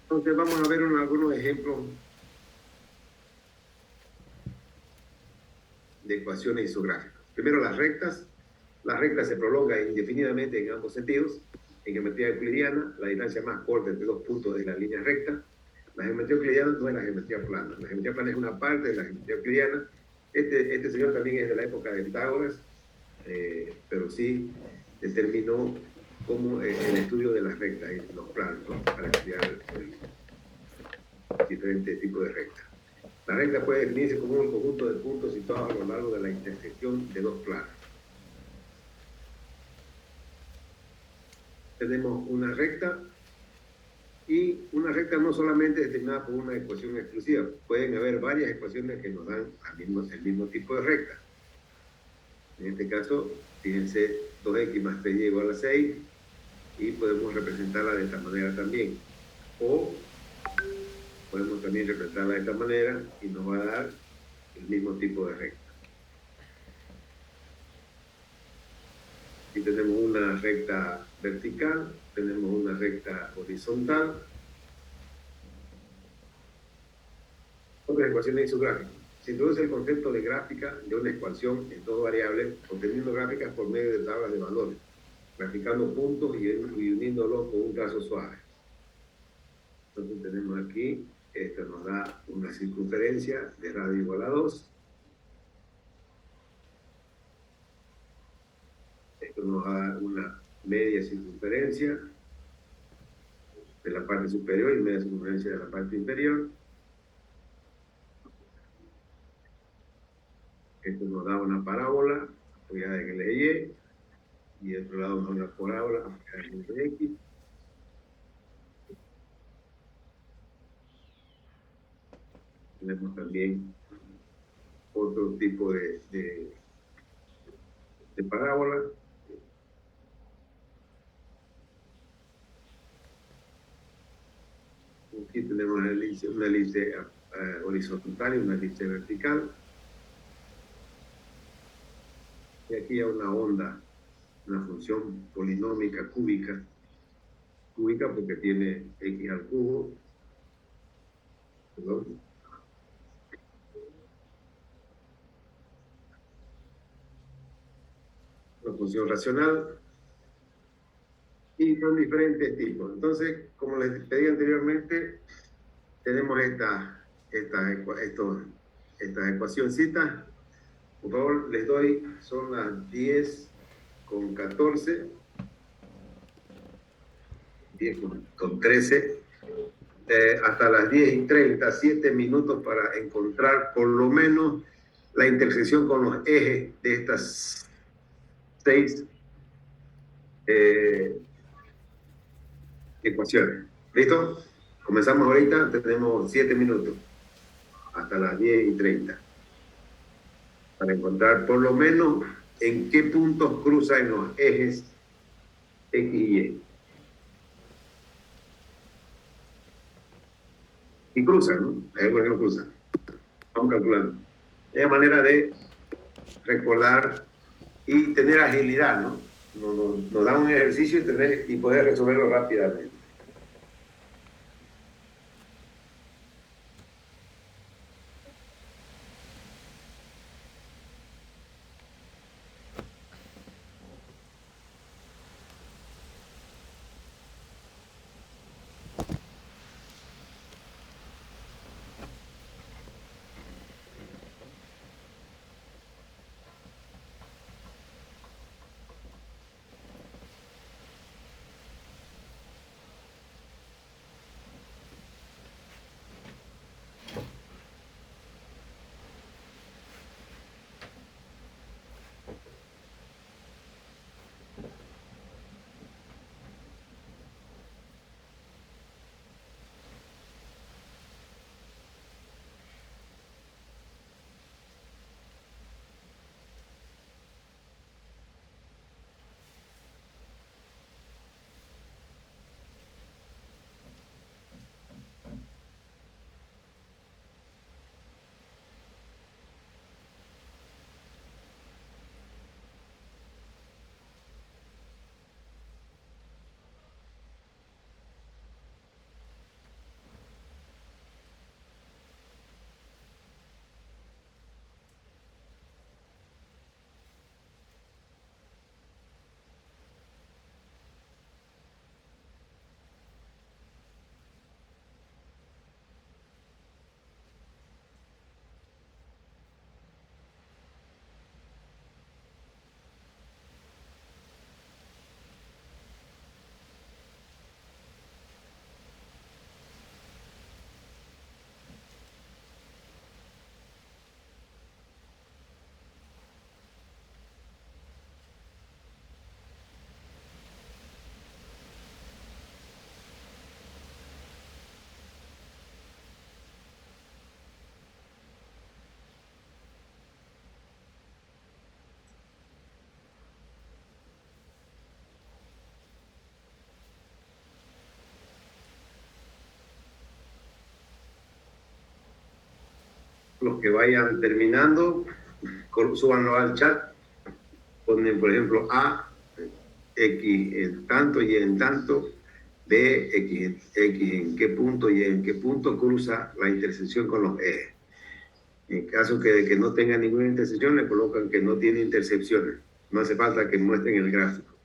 Entonces vamos a ver algunos ejemplos de ecuaciones isográficas. Primero las rectas. La recta se prolonga indefinidamente en ambos sentidos. En geometría euclidiana, la distancia más corta entre dos puntos es la línea recta. La geometría euclidiana no es la geometría plana. La geometría plana es una parte de la geometría euclidiana. Este señor también es de la época de Pitágoras, pero sí determinó cómo el estudio de las rectas y los planos, ¿no? Para estudiar diferentes tipos de rectas. La recta puede definirse como un conjunto de puntos situados a lo largo de la intersección de dos planos. Tenemos una recta, y una recta no solamente determinada por una ecuación exclusiva, pueden haber varias ecuaciones que nos dan el mismo tipo de recta. En este caso, fíjense, 2x más 3y igual a 6, y podemos representarla de esta manera también. O podemos también representarla de esta manera y nos va a dar el mismo tipo de recta. Aquí tenemos una recta vertical, tenemos una recta horizontal. Otras ecuaciones isográficas. Se introduce el concepto de gráfica de una ecuación en dos variables, obteniendo gráficas por medio de tablas de valores, graficando puntos y uniéndolos con un trazo suave. Entonces tenemos aquí, esto nos da una circunferencia de radio igual a 2. Esto nos da una media circunferencia de la parte superior y media circunferencia de la parte inferior. Esto nos da una parábola apoyada en el y de otro lado nos da una parábola apoyada en el X. Tenemos también otro tipo de parábola. Aquí tenemos una elipse horizontal y una elipse vertical. Y aquí hay una onda, una función polinómica cúbica. Cúbica porque tiene x al cubo. Perdón. Una función racional. Y son diferentes tipos. Entonces, como les pedí anteriormente, tenemos estas ecuacioncitas. Por favor, les doy, son las 10:14, 10:13, hasta las 10:30, 7 minutos para encontrar por lo menos la intersección con los ejes de estas 6 ecuaciones. ¿Listo? Comenzamos ahorita, tenemos 7 minutos hasta las 10:30 para encontrar por lo menos en qué puntos cruzan los ejes X y Y. Y cruzan, ¿no? Hay algunos que no cruzan. Vamos calculando. Es manera de recordar y tener agilidad, ¿no? Nos da un ejercicio y poder resolverlo rápidamente. los que vayan terminando, súbanlo al chat, ponen por ejemplo A, X en tanto, Y en tanto, B, X en qué punto, Y en qué punto cruza la intersección con los ejes. En caso de que no tenga ninguna intersección, le colocan que no tiene intersecciones. No hace falta que muestren el gráfico.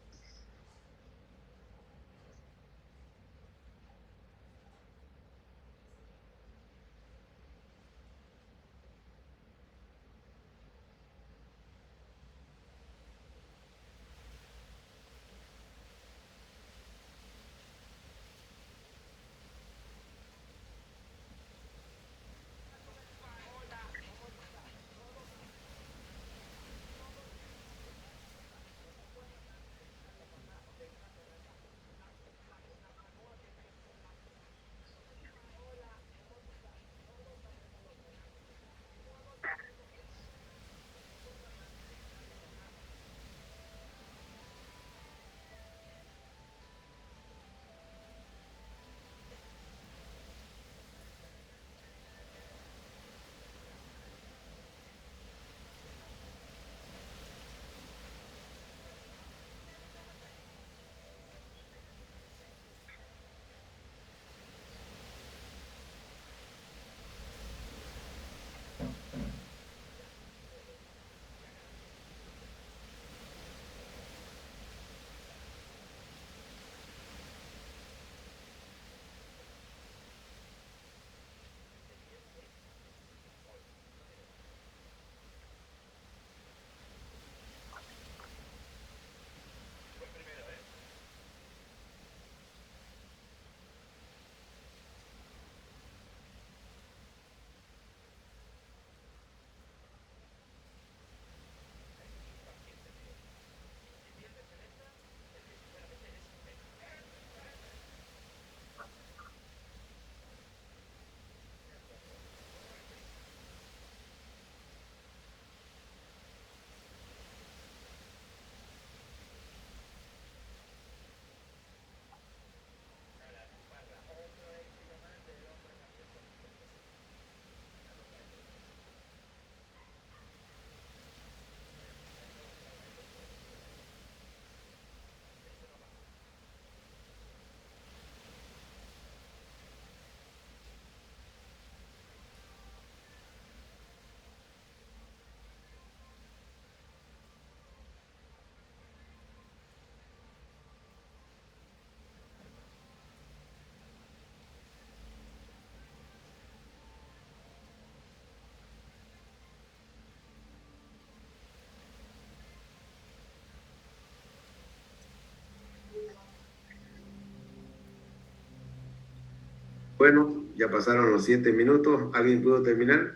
Bueno, ya pasaron los 7 minutos. ¿Alguien pudo terminar?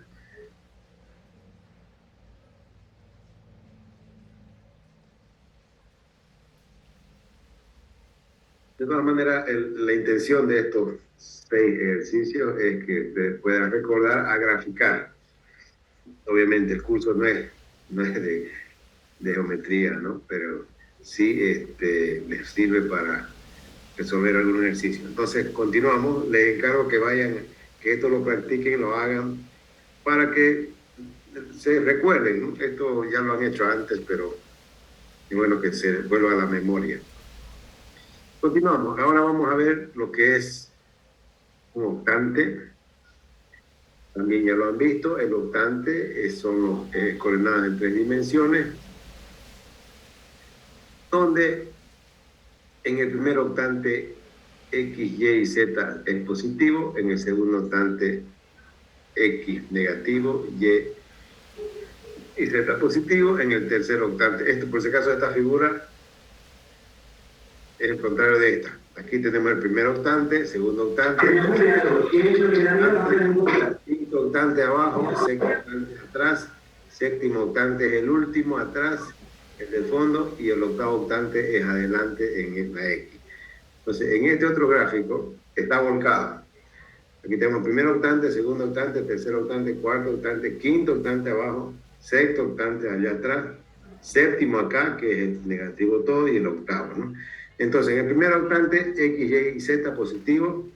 De todas maneras, la intención de estos 6 ejercicios es que ustedes puedan recordar a graficar. Obviamente el curso no es de geometría, ¿no? Pero sí les sirve para resolver algún ejercicio. Entonces, continuamos. Les encargo que vayan, que esto lo practiquen, lo hagan, para que se recuerden, ¿no? Esto ya lo han hecho antes, pero es bueno que se vuelva a la memoria. Continuamos. Ahora vamos a ver lo que es un octante. También ya lo han visto. El octante son coordenadas en 3 dimensiones, donde en el primer octante X, Y y Z es positivo, en el segundo octante X negativo, y Z positivo, en el tercer octante. Esto, por si acaso, esta figura es el contrario de esta. Aquí tenemos el primer octante, segundo octante, quinto octante abajo, sexto octante atrás, séptimo octante es el último atrás, el del fondo, y el octavo octante es adelante en la X. Entonces, en este otro gráfico está volcado. Aquí tenemos primer octante, segundo octante, tercer octante, cuarto octante, quinto octante abajo, sexto octante allá atrás, séptimo acá, que es el negativo todo, y el octavo, ¿no? Entonces, en el primer octante, X, Y y Z positivo.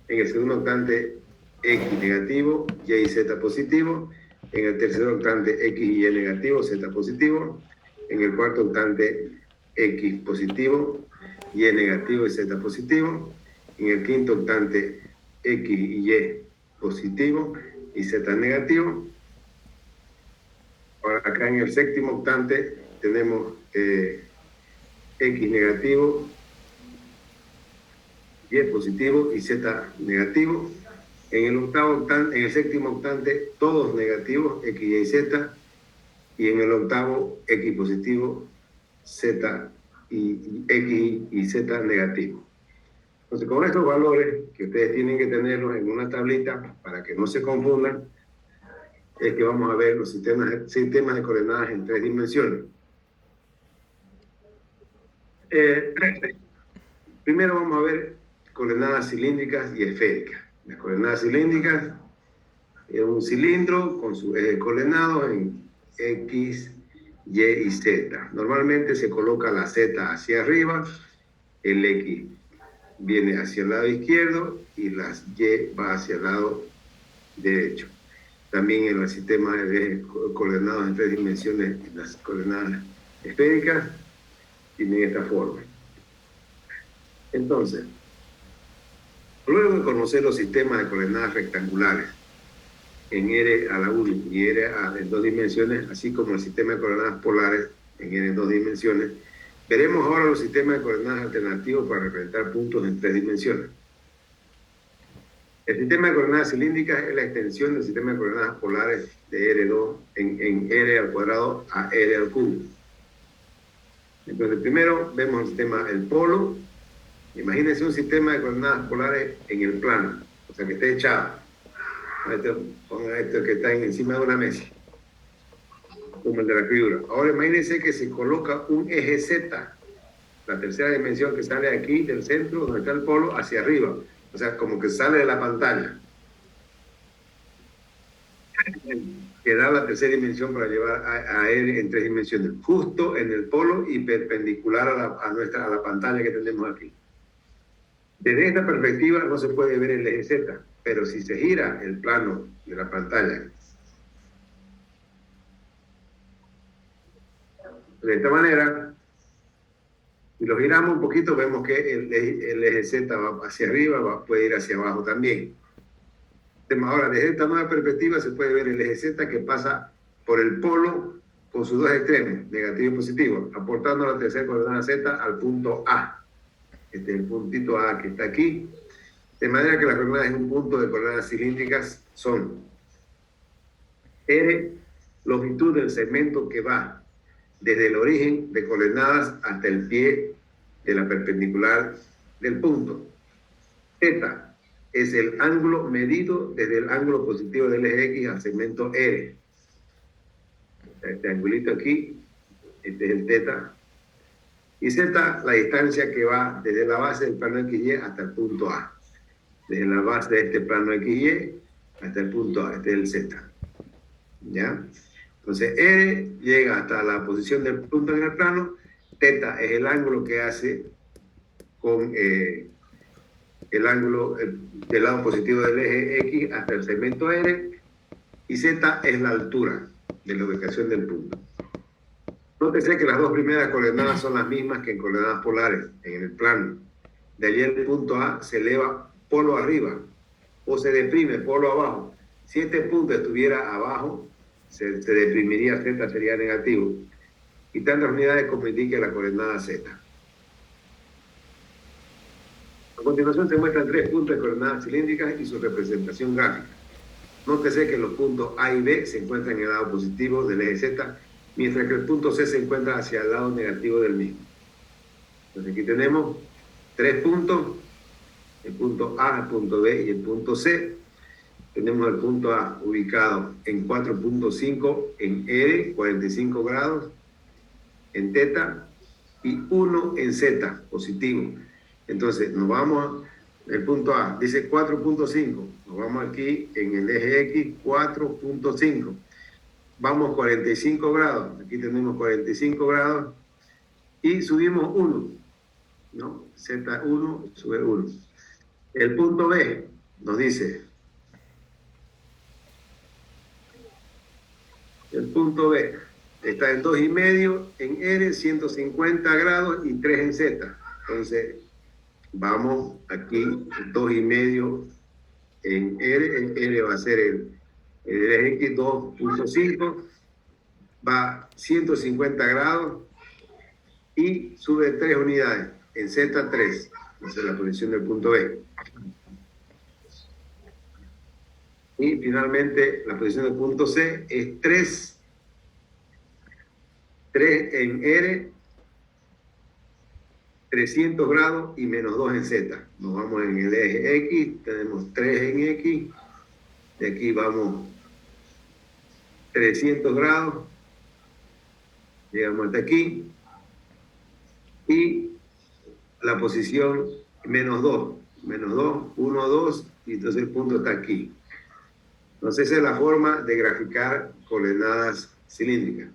En el segundo octante, X negativo, Y y Z positivo. en el tercer octante X y Y negativo, Z positivo, en el cuarto octante X positivo, Y negativo y Z positivo, en el quinto octante X y Y positivo y Z negativo. Ahora acá en el séptimo octante tenemos X negativo, Y positivo y Z negativo. En el octavo octante, en el séptimo octante, todos negativos, X, Y, Z, y en el octavo, X positivo, Z y X y Z negativo. Entonces, con estos valores, que ustedes tienen que tenerlos en una tablita para que no se confundan, es que vamos a ver los sistemas de coordenadas en 3 dimensiones. Primero vamos a ver coordenadas cilíndricas y esféricas. Las coordenadas cilíndricas es un cilindro con sus ejes coordenados en X, Y y Z. Normalmente se coloca la Z hacia arriba, el X viene hacia el lado izquierdo y las Y va hacia el lado derecho. También en el sistema de ejes coordenados en 3 dimensiones, las coordenadas esféricas tienen esta forma. Entonces, luego de conocer los sistemas de coordenadas rectangulares en R a la 1 y R en 2 dimensiones, así como el sistema de coordenadas polares en R en 2 dimensiones, veremos ahora los sistemas de coordenadas alternativos para representar puntos en 3 dimensiones. El sistema de coordenadas cilíndricas es la extensión del sistema de coordenadas polares de R2 en R al cuadrado a R al cubo. Entonces, primero vemos el sistema, el polo. Imagínense un sistema de coordenadas polares en el plano, o sea, que esté echado. Pongan esto que está encima de una mesa, como el de la figura. Ahora imagínense que se coloca un eje Z, la tercera dimensión que sale aquí del centro, donde está el polo, hacia arriba. O sea, como que sale de la pantalla. Que da la tercera dimensión para llevar a él en 3 dimensiones, justo en el polo y perpendicular a la pantalla que tenemos aquí. Desde esta perspectiva no se puede ver el eje Z, pero si se gira el plano de la pantalla de esta manera, si lo giramos un poquito, vemos que el eje Z va hacia arriba, puede ir hacia abajo también. Ahora, desde esta nueva perspectiva se puede ver el eje Z que pasa por el polo con sus dos extremos, negativo y positivo, aportando la tercera coordenada Z al punto A. Este es el puntito A que está aquí. De manera que las coordenadas en un punto de coordenadas cilíndricas son R, longitud del segmento que va desde el origen de coordenadas hasta el pie de la perpendicular del punto. Z es el ángulo medido desde el ángulo positivo del eje X al segmento R. Este angulito aquí, este es el teta. Y Z, la distancia que va desde la base del plano XY hasta el punto A. Desde la base de este plano XY hasta el punto A, este es el Z. ¿Ya? Entonces, R llega hasta la posición del punto en el plano. Teta es el ángulo que hace con el ángulo del lado positivo del eje X hasta el segmento R. Y Z es la altura de la ubicación del punto. Nótese que las dos primeras coordenadas son las mismas que en coordenadas polares, en el plano. De allí el punto A se eleva polo arriba o se deprime polo abajo. Si este punto estuviera abajo, se deprimiría Z, sería negativo. Y tantas unidades como indique la coordenada Z. A continuación se muestran 3 puntos de coordenadas cilíndricas y su representación gráfica. Nótese que los puntos A y B se encuentran en el lado positivo del eje Z, mientras que el punto C se encuentra hacia el lado negativo del mismo. Entonces aquí tenemos 3 puntos, el punto A, el punto B y el punto C. Tenemos el punto A ubicado en 4.5 en R, 45 grados, en teta, y 1 en Z, positivo. Entonces nos vamos, el punto A dice 4.5, nos vamos aquí en el eje X, 4.5. Vamos 45 grados, aquí tenemos 45 grados, y subimos 1, ¿no? Z1 sube 1. El punto B nos dice El punto B está en 2,5 en R, 150 grados y 3 en Z. Entonces, vamos aquí, 2,5 en R va a ser el eje X 2,5, va 150 grados y sube 3 unidades, en Z 3, esa es la posición del punto B. Y finalmente la posición del punto C es 3 en R, 300 grados y menos 2 en Z. Nos vamos en el eje X, tenemos 3 en X, de aquí vamos 300 grados, llegamos hasta aquí, y la posición menos 2, 1, 2, y entonces el punto está aquí. Entonces esa es la forma de graficar coordenadas cilíndricas.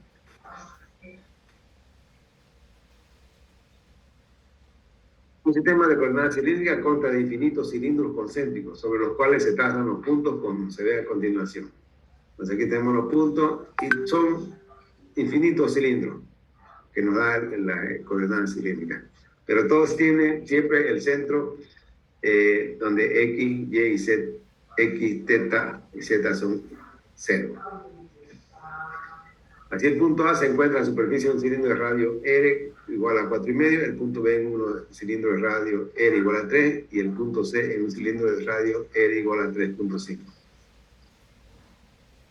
Un sistema de coordenadas cilíndricas consta de infinitos cilindros concéntricos sobre los cuales se trazan los puntos como se ve a continuación. Entonces aquí tenemos los puntos y son infinitos cilindros que nos dan las coordenadas cilíndricas. Pero todos tienen siempre el centro donde X, Y y Z, X, teta y Z son 0. Así el punto A se encuentra en la superficie de un cilindro de radio R igual a 4,5, el punto B en un cilindro de radio R igual a 3 y el punto C en un cilindro de radio R igual a 3,5.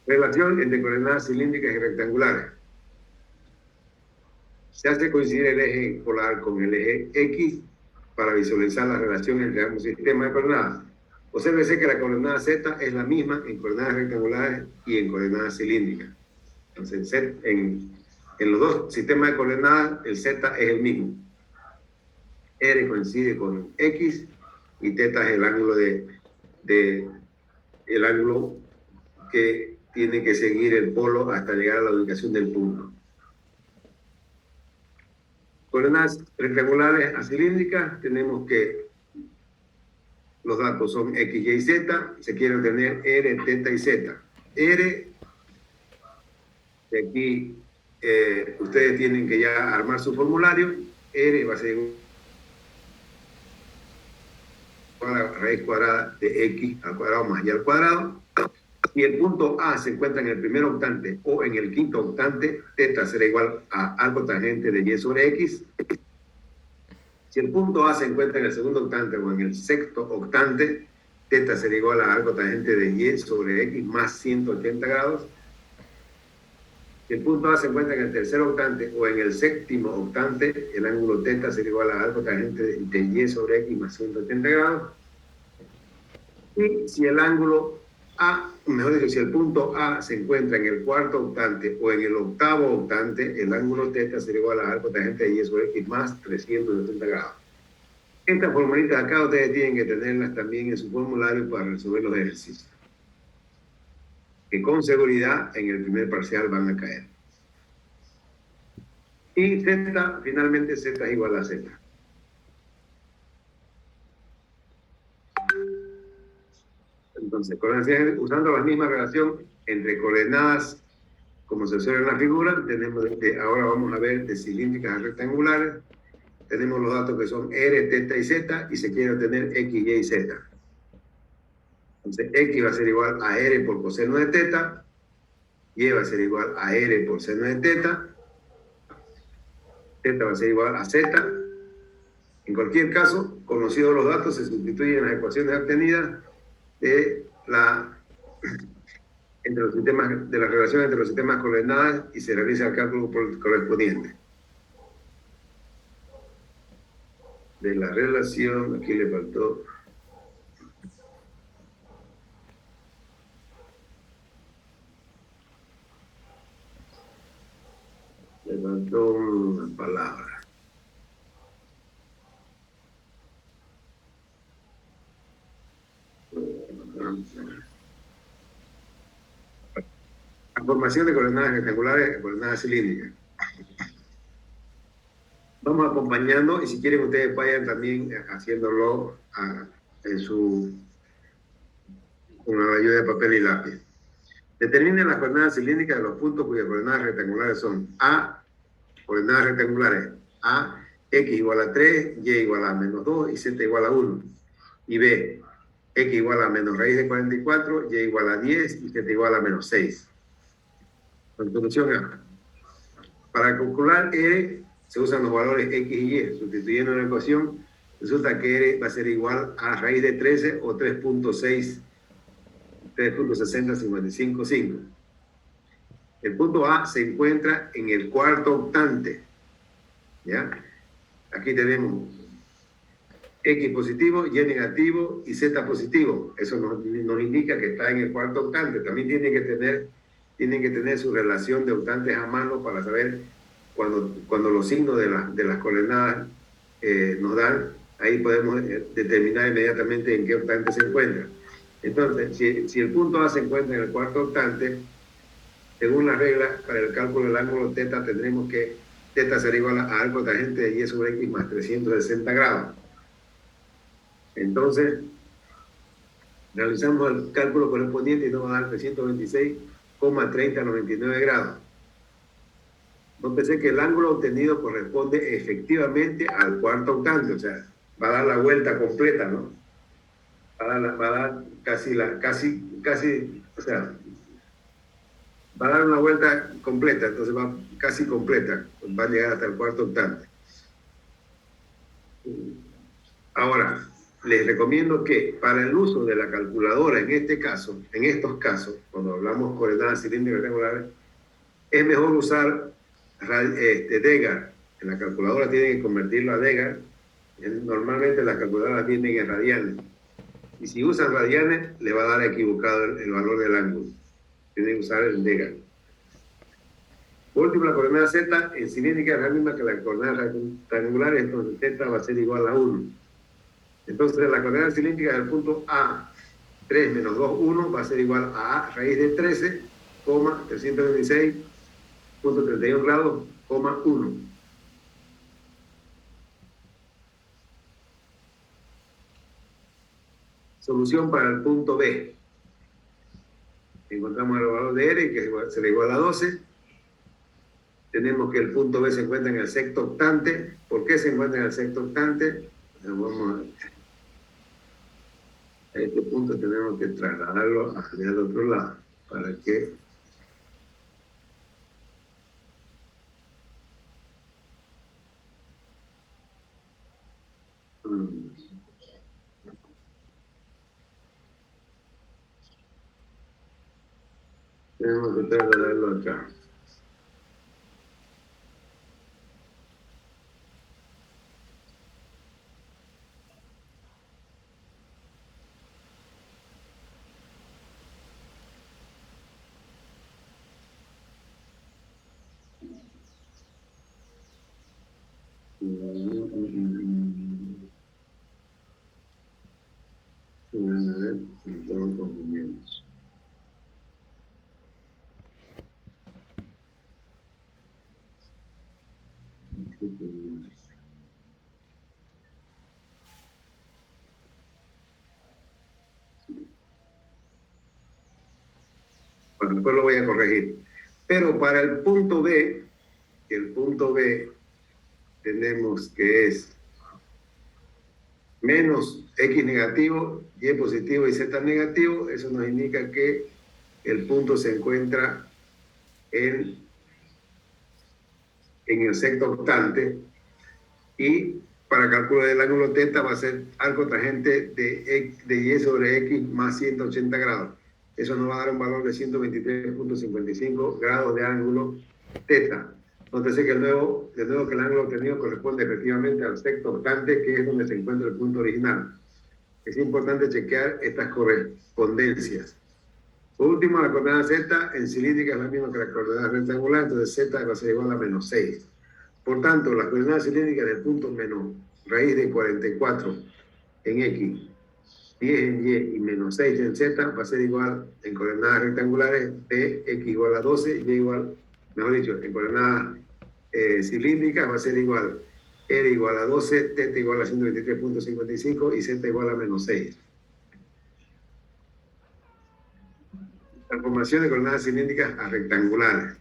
Relación entre coordenadas cilíndricas y rectangulares. Se hace coincidir el eje polar con el eje X para visualizar la relación entre ambos sistemas de coordenadas. Obsérvese que la coordenada Z es la misma en coordenadas rectangulares y en coordenadas cilíndricas. Entonces, en los dos sistemas de coordenadas, el Z es el mismo. R coincide con X y teta es el ángulo el ángulo que tiene que seguir el polo hasta llegar a la ubicación del punto. Coordenadas rectangulares a cilíndricas, tenemos que los datos son X, Y y Z, se quiere obtener R, teta y Z. R, de aquí ustedes tienen que ya armar su formulario. R va a ser igual a la raíz cuadrada de X al cuadrado más Y al cuadrado. Si el punto A se encuentra en el primer octante o en el quinto octante, teta será igual a algo tangente de Y sobre X. Si el punto A se encuentra en el segundo octante o en el sexto octante, teta será igual a algo tangente de Y sobre X más 180 grados. Si el punto A se encuentra en el tercer octante o en el séptimo octante, el ángulo teta será igual a algo tangente de Y sobre X más 180 grados. Y si el ángulo A, mejor dicho, si el punto A se encuentra en el cuarto octante o en el octavo octante, el ángulo teta será igual a algo tangente de Y sobre X más 360 grados. Estas formulitas acá ustedes tienen que tenerlas también en su formulario para resolver los ejercicios, que con seguridad en el primer parcial van a caer. Y Z, finalmente Z es igual a Z. Entonces, usando la misma relación entre coordenadas, como se observa en la figura, tenemos ahora vamos a ver de cilíndricas a rectangulares. Tenemos los datos que son R, teta y Z, y se quiere obtener X, Y y Z. Entonces, X va a ser igual a R por coseno de teta, Y va a ser igual a R por seno de teta, teta va a ser igual a Z. En cualquier caso, conocidos los datos, se sustituyen las ecuaciones obtenidas de la relación entre los sistemas coordenadas y se realiza el cálculo correspondiente. De la relación, aquí le faltó. Le faltó una palabra. La formación de coordenadas rectangulares, coordenadas cilíndricas. Vamos acompañando y si quieren ustedes vayan también haciéndolo con la ayuda de papel y lápiz. Determine las coordenadas cilíndricas de los puntos cuyas coordenadas rectangulares son A, coordenadas rectangulares A, X igual a 3, Y igual a menos 2 y Z igual a 1. Y B, X igual a menos raíz de 44, Y igual a 10 y Z igual a menos 6. Solución A. Para calcular R se usan los valores X y Y. Sustituyendo la ecuación, resulta que R va a ser igual a raíz de 13 o 3.6, 3.6055. El punto A se encuentra en el cuarto octante. ¿Ya? Aquí tenemos X positivo, Y negativo y Z positivo. Eso nos indica que está en el cuarto octante. También tienen que tener su relación de octantes a mano para saber cuando los signos de las coordenadas nos dan, ahí podemos determinar inmediatamente en qué octante se encuentra. Entonces, si el punto A se encuentra en el cuarto octante, según las reglas para el cálculo del ángulo teta, tendremos que teta será igual a arco tangente de Y sobre X más 360 grados. Entonces, realizamos el cálculo correspondiente y nos va a dar 326,3099 grados. Nótese que el ángulo obtenido corresponde efectivamente al cuarto octante, o sea, va a dar la vuelta completa, ¿no? Va a dar o sea, va a dar una vuelta completa, entonces va casi completa, va a llegar hasta el cuarto octante. Ahora, les recomiendo que para el uso de la calculadora en estos casos, cuando hablamos coordenadas cilíndricas rectangulares, es mejor usar Degar. En la calculadora tienen que convertirlo a Degar. Normalmente las calculadoras vienen en radianes. Y si usan radianes, le va a dar equivocado el valor del ángulo. Tienen que usar el Degar. Por último, la coordenada Z en cilíndrica es la misma que la coordenada rectangular, entonces Z va a ser igual a 1. Entonces, la coordenada cilíndrica del punto A, 3 menos 2, 1, va a ser igual a raíz de 13, 326.31 grados, 1. Solución para el punto B. Encontramos el valor de R, que será igual a 12. Tenemos que el punto B se encuentra en el sexto octante. ¿Por qué se encuentra en el sexto octante? Vamos a este punto tenemos que trasladarlo hacia el otro lado para que tenemos que trasladarlo acá. Bueno, después lo voy a corregir. Pero para el punto B tenemos que es menos X negativo, Y positivo y Z negativo. Eso nos indica que el punto se encuentra en el sexto octante. Y para cálculo del ángulo teta va a ser arco tangente de Y sobre X más 180 grados. Eso nos va a dar un valor de 123.55 grados de ángulo teta. Nótese que de nuevo que el ángulo obtenido corresponde efectivamente al sexto octante, que es donde se encuentra el punto original. Es importante chequear estas correspondencias. Por último, la coordenada Z en cilíndrica es la misma que la coordenada rectangular, entonces Z va a ser igual a menos 6. Por tanto, las coordenadas cilíndricas del punto menos raíz de 44 en X, 10 en Y y menos 6 en Z va a ser igual en coordenadas rectangulares de X igual a 12, Y igual, mejor dicho, en coordenadas cilíndricas va a ser igual R igual a 12, teta igual a 123.55 y Z igual a menos 6. transformación de coordenadas cilíndricas a rectangulares.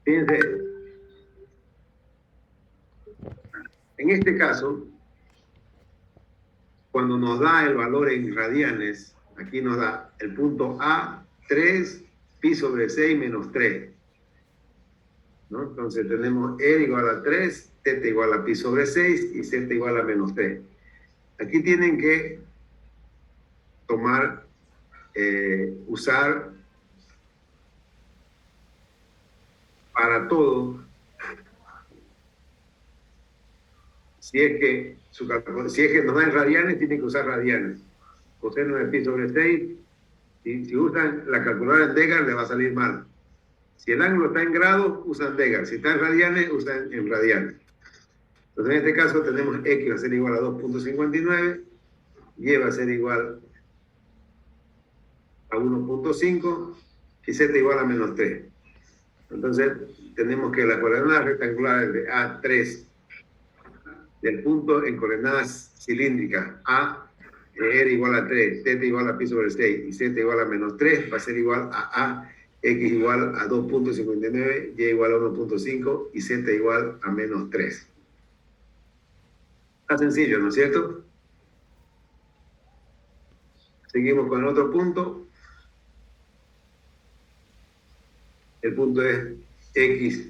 Fíjense, en este caso, cuando nos da el valor en radianes, aquí nos da el punto A, 3, pi sobre 6 menos 3. ¿No? Entonces tenemos R igual a 3, θ igual a pi sobre 6 y z igual a menos 3. Aquí tienen que tomar, usar para todo, si es que nos da en radianes, tienen que usar radianes. Coseno de pi sobre 6, y si usan la calculadora en Degar, le va a salir mal. Si el ángulo está en grados, usan Degar. Si está en radianes, usan en radianes. Entonces, en este caso, tenemos X va a ser igual a 2.59, Y va a ser igual a 1.5 y Z igual a menos 3. Entonces, tenemos que las coordenadas rectangulares de A3 del punto en coordenadas cilíndricas A, R igual a 3, θ igual a pi sobre 6 y Z igual a menos 3 va a ser igual a X igual a 2.59, Y igual a 1.5 y Z igual a menos 3. Está sencillo, ¿no es cierto? Seguimos con el otro punto. El punto es X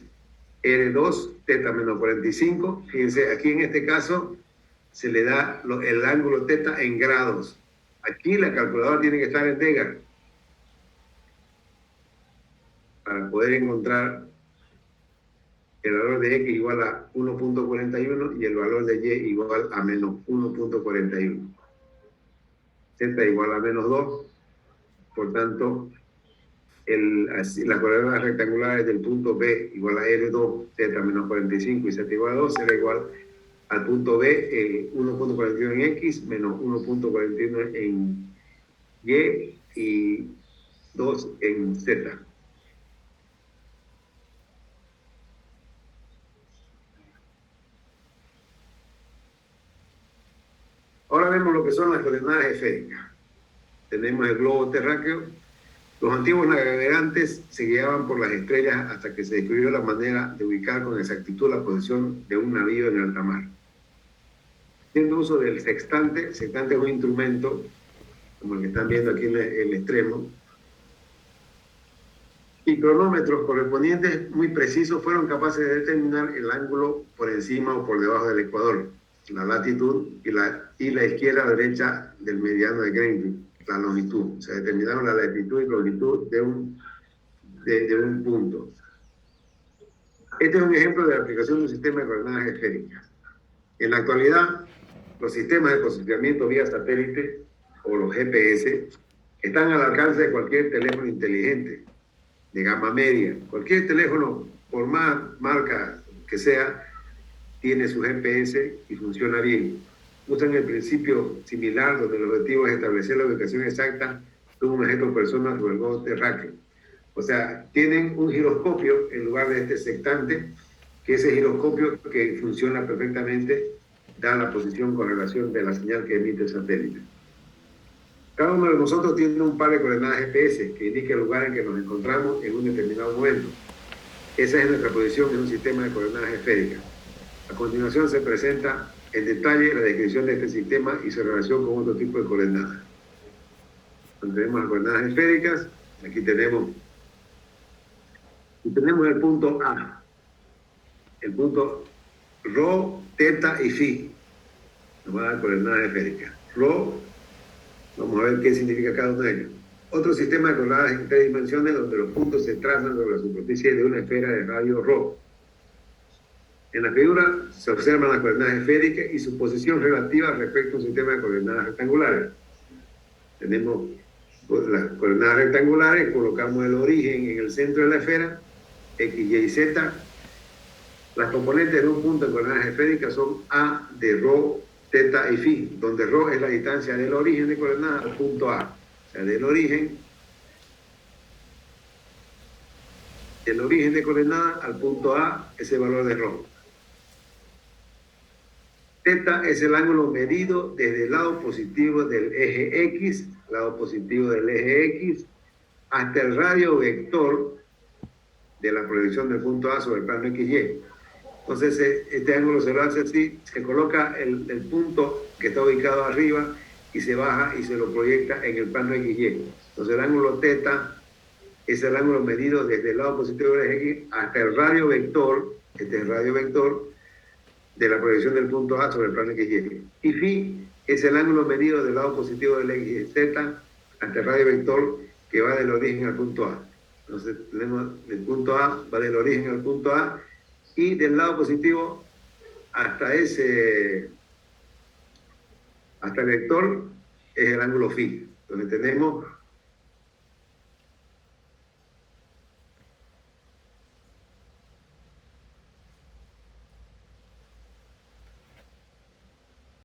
R2, θ menos 45. Fíjense, aquí en este caso se le da el ángulo θ en grados. Aquí la calculadora tiene que estar en Degar para poder encontrar el valor de X igual a 1.41 y el valor de Y igual a menos 1.41. Z igual a menos 2. Por tanto, las coordenadas rectangulares del punto B igual a R2, Z menos 45 y Z igual a 2 será igual al punto B 1.41 en X menos 1.41 en Y 2 en Z. Ahora vemos lo que son las coordenadas esféricas. Tenemos el globo terráqueo. Los antiguos navegantes se guiaban por las estrellas hasta que se descubrió la manera de ubicar con exactitud la posición de un navío en alta mar. Haciendo uso del sextante, sextante es un instrumento, como el que están viendo aquí en el extremo, y cronómetros correspondientes muy precisos fueron capaces de determinar el ángulo por encima o por debajo del ecuador, la latitud y la izquierda o derecha del mediano de Greenwich, la longitud. O sea, determinaron la latitud y longitud de un punto. Este es un ejemplo de la aplicación de un sistema de coordenadas esféricas. En la actualidad, los sistemas de posicionamiento vía satélite o los GPS están al alcance de cualquier teléfono inteligente de gama media. Cualquier teléfono, por más marca que sea, tiene su GPS y funciona bien. Usan el principio similar donde el objetivo es establecer la ubicación exacta de un objeto o persona sobre el globo terráqueo. O sea, tienen un giroscopio en lugar de este sextante, que ese giroscopio que funciona perfectamente da la posición con relación de la señal que emite el satélite. Cada uno de nosotros tiene un par de coordenadas GPS que indica el lugar en que nos encontramos en un determinado momento. Esa es nuestra posición en un sistema de coordenadas esféricas. A continuación se presenta en detalle la descripción de este sistema y su relación con otro tipo de coordenadas. Entonces, tenemos las coordenadas esféricas, aquí tenemos el punto A, el punto Rho, θ y Φ. Nos va a dar coordenadas esféricas. Rho, vamos a ver qué significa cada uno de ellos. Otro sistema de coordenadas en 3 dimensiones donde los puntos se trazan sobre la superficie de una esfera de radio Rho. En la figura se observan las coordenadas esféricas y su posición relativa respecto a un sistema de coordenadas rectangulares. Tenemos las coordenadas rectangulares, colocamos el origen en el centro de la esfera, X, Y, Z. Las componentes de un punto de coordenadas esféricas son A de Rho, θ y Φ, donde Rho es la distancia del origen de coordenadas al punto A. O sea, del origen de coordenadas al punto A, ese valor de Rho. Θ es el ángulo medido desde el lado positivo del eje X, hasta el radio vector de la proyección del punto A sobre el plano XY. Entonces, este ángulo se lo hace así, se coloca el punto que está ubicado arriba y se baja y se lo proyecta en el plano XY. Entonces, el ángulo θ es el ángulo medido desde el lado positivo del eje X hasta el radio vector, este es el radio vector de la proyección del punto A sobre el plano XY. Y φ es el ángulo medido del lado positivo del eje Z hasta el radio vector que va del origen al punto A. Entonces, tenemos el punto A, va del origen al punto A, y del lado positivo hasta el vector es el ángulo φ, donde tenemos